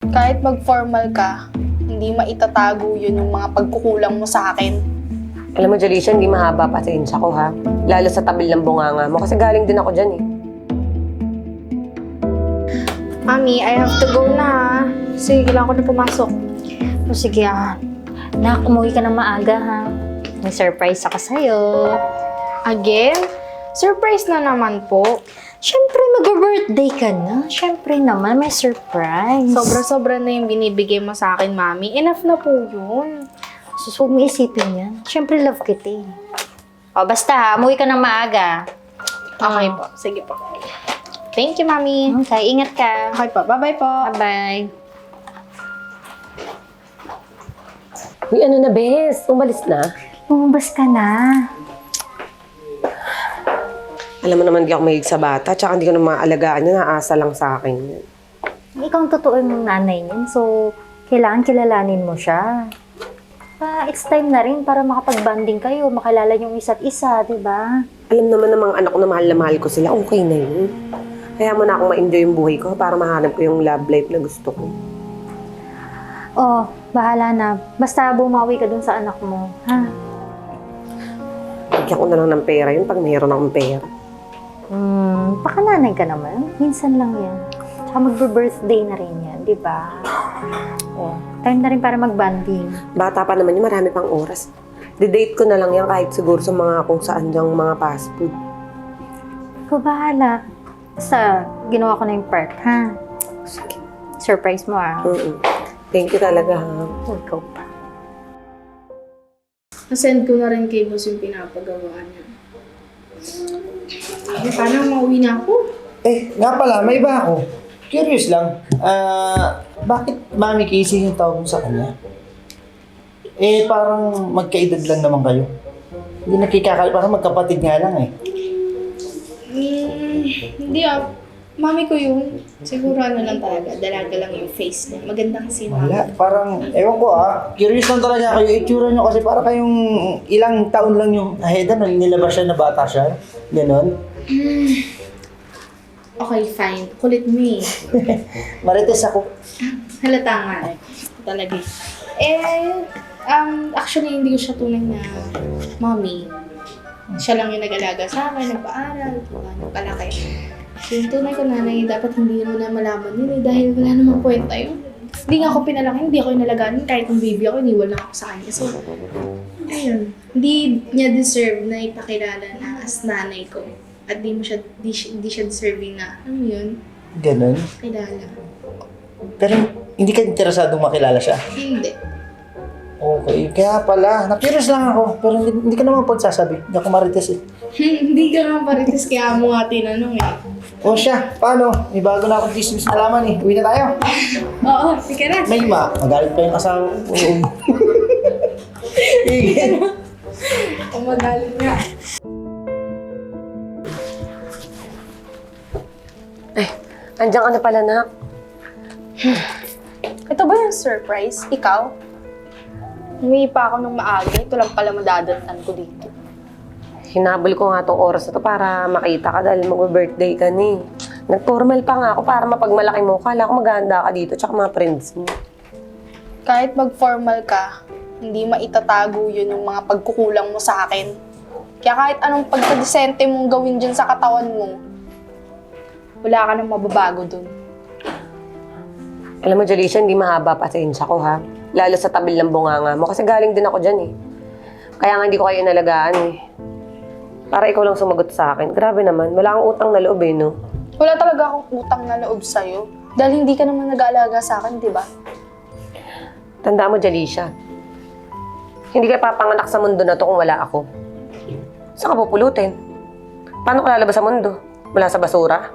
Kahit mag-formal ka, hindi maitatago yun yung mga pagkukulang mo sa akin. Alam mo, Jalisha, hindi mahaba pasensya ko, ha? Lalo sa tabil ng bunganga mo, kasi galing din ako dyan, eh. Mami, I have to go na ha. Sige, kailangan ko na pumasok. O sige Nak, umuwi ka na maaga ha. May surprise ako sa'yo. Again? Surprise na naman po. Siyempre, mag-birthday ka na. Siyempre naman, may surprise. Sobra-sobra na yung binibigay mo sa akin, Mami. Enough na po yun. Huwag mo isipin yan. Siyempre, love kita eh. O, basta ha, umuwi ka na maaga. Okay po. Sige po. Thank you, Mami. Okay, ingat ka. Okay po. Bye-bye po. Bye-bye. Uy, ano na, Bes? Umalis na? Lumabas ka na. Alam mo naman, di ako mahilig sa bata, tsaka hindi ko na maaalagaan niya, naasa lang sa akin yan. Ikaw ang totoo yung nanay niyan, so kailangan kilalanin mo siya. It's time na rin para makapag-banding kayo, makilala yung isa't isa, di ba? Alam naman ng mga anak ko na mahal ko sila, okay na yun. Kaya mo na akong ma-enjoy yung buhay ko para mahanap ko yung love life na gusto ko. Oh, bahala na. Basta bumawi ka dun sa anak mo, ha? Bigyan ko na lang ng pera yun pag mayroon akong pera. Pakananay ka naman. Minsan lang yan. Tsaka magbe-birthday na rin yan, di ba? Oh, time na rin para mag-banding. Bata pa naman yun, marami pang oras. De-date ko na lang yan kahit siguro sa mga kung saan dyang mga fast food. Ikaw bahala. Basta ginawa ko na yung part, ha? Sige. Surprise mo, ha? Thank you talaga, ha? Oh, ikaw pa. Nasend ko na rin kay boss yung pinapagawa niya. Paano mauwi na ako? Nga pala, may iba ako. Curious lang. Bakit Mami Casey yung tawag mo sa kanya? Parang magkaedad lang naman kayo. Hindi nakikakal, parang magkapatid nga lang eh. Hindi Mami ko yun. Siguro ano lang talaga, dalaga lang yung face niya. Maganda kasi yung Wala, mami. parang, ewan ko curious lang talaga kayo. Itsura nyo kasi parang kayong ilang taon lang yung ahead, nilabas siya na bata siya. Ganon. Okay, fine. Kulit mo eh. Marites ako. Halata nga eh. Talaga actually hindi ko siya tunay na mommy. Siya lang yung nag-alaga sa akin, nagpaaral, nagpalaki. Yung tunay ko nanay, dapat hindi mo na malaman yun eh, dahil wala namang kwenta yun. Hindi nga ako pinalaki, hindi ako inalagaan, kahit yung baby ako, iniwal lang ako sa kanya. So, ayun. Hindi niya deserve na ipakilala na as nanay ko. At di siya deserving na, ano yun, Ganon. kilala. Pero hindi ka interesadong makilala siya. Hindi. Okay, kaya pala. Na-curious lang ako. Pero hindi ka naman pagsasabi. Hindi ako marites eh. Hindi ka naman paritis, kaya mo nga tinanong eh. O siya, paano? May bago na akong chismis na laman eh. Uwi na tayo. Oo, sige na. May magalit pa yung asawa ko. Sige. Umagalit nga. Andiyan ka na pala, Nak. Ito ba yung surprise? Ikaw? Humingi pa ako ng maaga. Ito lang pala madadantan ko dito. Hinabol ko nga tong oras na to para makita ka dahil mag-birthday ka ni. Nag-formal pa nga ako para mapagmalaki mo. Kala ko maghahanda ka dito tsaka mga friends mo. Kahit mag-formal ka, hindi maitatago yun yung mga pagkukulang mo sa akin. Kaya kahit anong pagkadesente mong gawin dyan sa katawan mo, wala ka nang mababago dun. Alam mo, Jalisha, hindi mahaba pasensya ko, ha? Lalo sa tabil ng bunganga mo kasi galing din ako dyan, eh. Kaya nga hindi ko kayo inalagaan, eh. Para ikaw lang sumagot sa akin. Grabe naman, wala kang utang na loob, eh, no? Wala talaga akong utang na loob sa'yo. Dahil hindi ka naman nag-aalaga sa akin, di ba? Tandaan mo, Jalisha. Hindi ka papanganak sa mundo na to kung wala ako. Saan ka pupulutin? Paano ka lalabas sa mundo? Mula sa basura?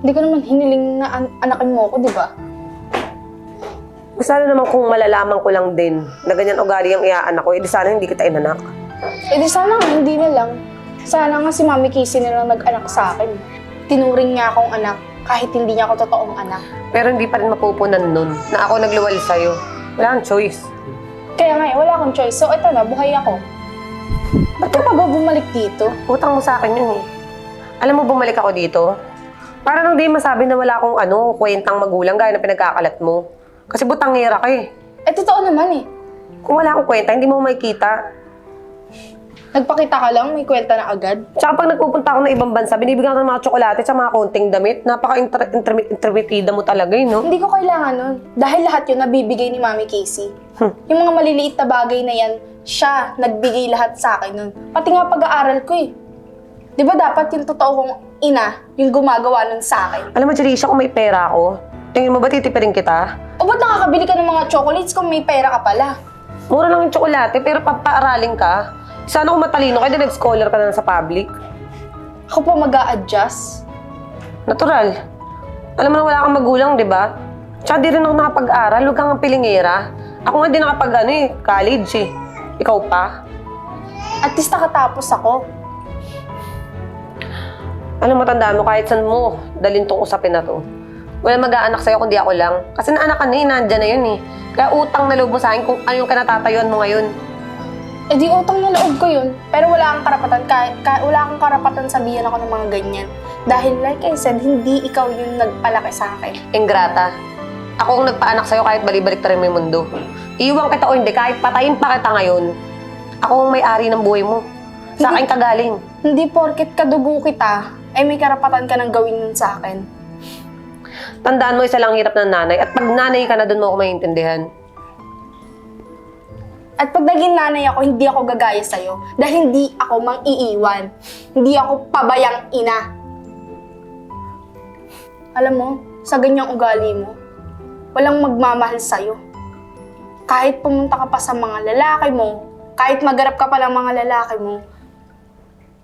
Hindi ka naman hiniling na anakin mo ako, di ba? Sana naman kung malalaman ko lang din na ganyan ugali ang iaanak ko, edi sana hindi kita inanak. Eh di sana nga, hindi na lang. Sana nga si Mami Casey na lang nag-anak sa akin. Tinuring niya akong anak kahit hindi niya ako totoong anak. Pero hindi pa rin mapupunan nun na ako nagluwal sa'yo. Wala kang choice. Kaya nga, wala akong choice. So, eto na, buhay ako. Ba't ka pa ba bumalik dito? Utang mo sa akin yun, eh. Alam mo, bumalik ako dito Para nang di masabi na wala akong kwentang magulang gaya na pinagkakalat mo. Kasi butangera ka eh. Eh, totoo naman eh. Kung wala akong kwenta, hindi mo makikita. Nagpakita ka lang, may kwenta na agad. Tsaka pag nagpupunta ako ng ibang bansa, binibigyan ka ng mga tsokolate at mga konting damit. Napaka-introvertida mo talaga eh, no? Hindi ko kailangan nun. Dahil lahat yun nabibigay ni Mami Casey. Yung mga maliliit na bagay na yan, siya nagbigay lahat sa akin nun. Pati nga pag-aaral ko eh. Di ba dapat yung totoo kong ina, yung gumagawa nun sa akin? Alam mo, Jerisha, kung may pera ako, tingin mo ba titipirin kita? O ba't nakakabili ka ng mga chocolates kung may pera ka pala? Mura lang yung tsokolate, pero papaaralin ka. Sana kung matalino ka, nag-scholar ka na sa public. Ako pa mag-a-adjust. Natural. Alam mo na wala kang magulang, di ba? Tsaka di rin ako nakapag-aral, huwag kang pilingera. Ako nga din college eh. Ikaw pa? At least nakatapos ako. Alam mo, tandaan mo, kahit saan mo dalhin tong usapin na to. Wala mag-aanak sa'yo kundi ako lang. Kasi naanak ka na eh, nandyan na yun eh. Kaya utang na loob mo sa akin kung ano yung kinatatayuan mo ngayon. Eh di utang na loob ko yun. Pero wala kang karapatan, wala kang karapatan sabihan ako ng mga ganyan. Dahil like I said, hindi ikaw yung nagpalaki sa akin. Ingrata. Ako ang nagpaanak sa'yo kahit balibalik ta rin mo yung mundo. Iiwan kita o hindi, kahit patayin pa kita ngayon. Ako ang may-ari ng buhay mo. Sa akin ka galing. Hindi porket kadugo kita, ay may karapatan ka nang gawin nun sa akin. Tandaan mo, isa lang hirap ng nanay. At pag nanay ka na, doon mo ako maintindihan. At pag naging nanay ako, hindi ako gagaya sa'yo. Dahil hindi ako mang-iiwan. Hindi ako pabayang ina. Alam mo, sa ganyang ugali mo, walang magmamahal sa'yo. Kahit pumunta ka pa sa mga lalaki mo, kahit magarap ka pa ng mga lalaki mo,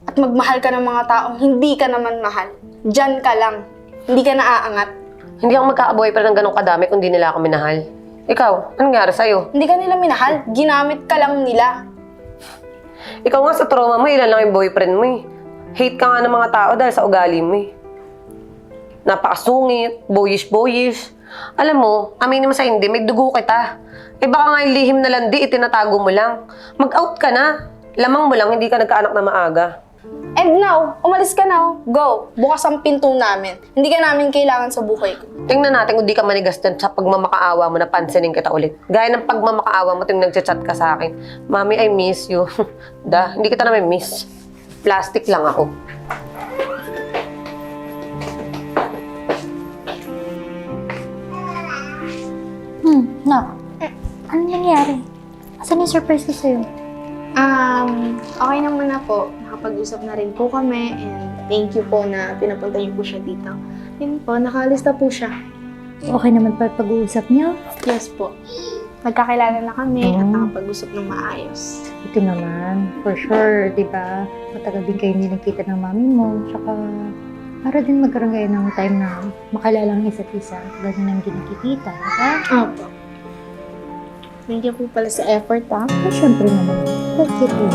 at magmahal ka ng mga taong hindi ka naman mahal, dyan ka lang. Hindi ka naaangat. Hindi ako magkaka-boyfriend ng ganong kadami kung di nila ako minahal. Ikaw, anong nangyari sa'yo? Hindi ka nila minahal. Ginamit ka lang nila. Ikaw nga sa trauma mo, ilan lang yung boyfriend mo eh. Hate ka nga ng mga tao dahil sa ugali mo eh. Napakasungit, boyish-boyish. Alam mo, aminin mo sa hindi, may dugo kita. Eh baka nga yung lihim na landi, itinatago mo lang. Mag-out ka na. Lamang mo lang, hindi ka nagkaanak na maaga. And now, umalis ka na. Go. Bukas ang pinto namin. Hindi ka namin kailangan sa buhay ko. Tingnan natin kung di ka manigas dyan sa pagmamakaawa mo na pansinin kita ulit. Gaya ng pagmamakaawa mo tuwing nagchat-chat ka sa akin. Mami, I miss you. Hindi kita naman miss. Plastic lang ako. Nak. Ano nangyari? Asan yung surprise ko sa'yo? Okay naman na po. Nakapag-usap na rin po kami and thank you po na pinapunta niyo po siya dito. Yun po, nakalista po siya. Okay naman pa pag-uusap niyo? Yes po. Nagkakilala na kami at nakapag-usap ng maayos. Ito naman, for sure, di ba? Matagal din kayo hindi nakita ng mami mo. Tsaka, para din magkaroon kayo ng time na makilala ng isa't isa. Ganyan ang ginakikita, di ba? Opo. Thank you po pala sa effort, ha? Eh, syempre naman. Let's get it.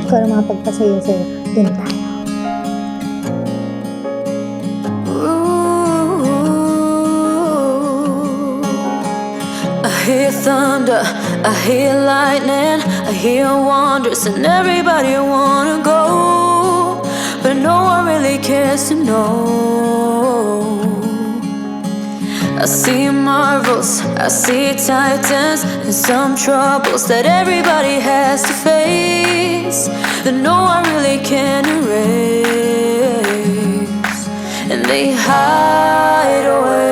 Ikaw na mga pagpasaya sa'yo. Doon tayo. I hear thunder, I hear lightning, I hear wonders, and everybody wanna go, but no one really cares to know. I see marvels, I see titans, and some troubles that everybody has to face, that no one really can erase, and they hide away.